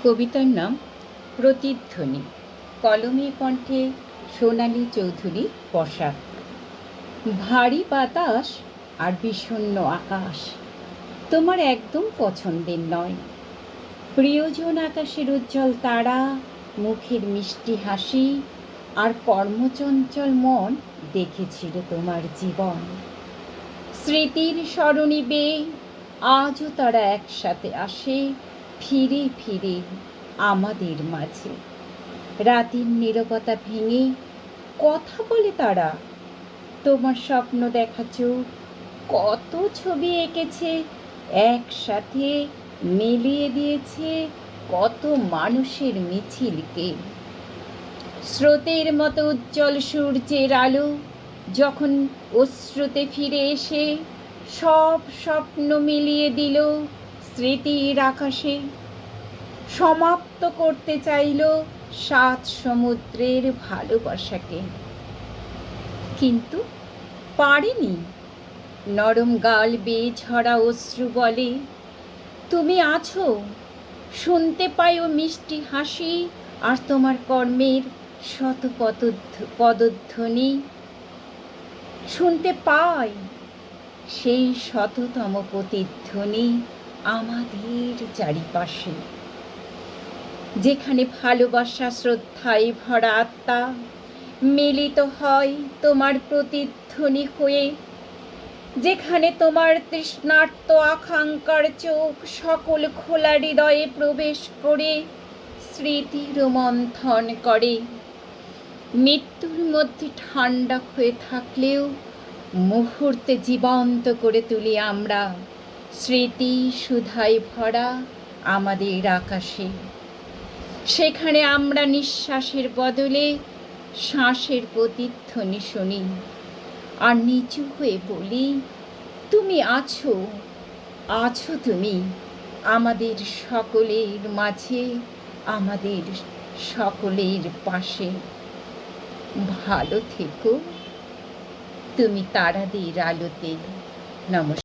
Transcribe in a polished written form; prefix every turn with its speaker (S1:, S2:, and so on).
S1: কবিতার নাম প্রতিধ্বনি। কলমে কণ্ঠে সোনালী চৌধুরী বসাক। ভারী বাতাস আর বিষণ্ণ আকাশ তোমার একদম পছন্দের নয়। প্রিয়জন আকাশের উজ্জ্বল তারা, মুখের মিষ্টি হাসি আর কর্মচঞ্চল মন দেখেছিল তোমার জীবন। স্মৃতির সরণি বেয়ে আজও তারা একসাথে আসে ফিরে ফিরে আমাদের মাঝে। রাতের নীরবতা ভেঙে কথা বলে তারা। তোমার স্বপ্ন দেখা চোখ কত ছবি এঁকেছে, একসাথে মিলিয়ে দিয়েছে কত মানুষের মিছিলকে। স্রোতের মতো উজ্জ্বল সূর্যের আলো যখন অশ্রুতে ফিরে এসে সব স্বপ্ন মিলিয়ে দিল স্মৃতির আকাশে। সমাপ্ত করতে চাইল 7 সমুদ্রের ভালোবাসাকে, কিন্তু পারেনি। নরম গাল বেয়ে ঝরা অশ্রু বলে তুমি আছো, শুনতে পাই ও মিষ্টি হাসি আর তোমার কর্মের শত পদধ্বনি। শুনতে পাই সেই শততম প্রতিধ্বনি আমাদের চারিপাশে। যেখানে ভালোবাসা শ্রদ্ধায় ভরা আত্মা মিলিত হয় তোমার প্রতিধ্বনি হয়ে, যেখানে তোমার তৃষ্ণার্ত আকাঙ্ক্ষার চোখ সকল খোলা হৃদয়ে প্রবেশ করে স্মৃতির মন্থন করে। মৃত্যুর মধ্যে ঠান্ডা হয়ে থাকলেও মুহূর্তে জীবন্ত করে তুলি আমরা স্মৃতি সুধায় ভরা আমাদের আকাশে। সেখানে আমরা নিঃশ্বাসের বদলে শ্বাসের প্রতিধ্বনি শুনি আর নিচু হয়ে বলি তুমি আছো, আছো তুমি আমাদের সকলের মাঝে, আমাদের সকলের পাশে। ভালো থেকো তুমি তারাদের আলোতে। নমস্কার।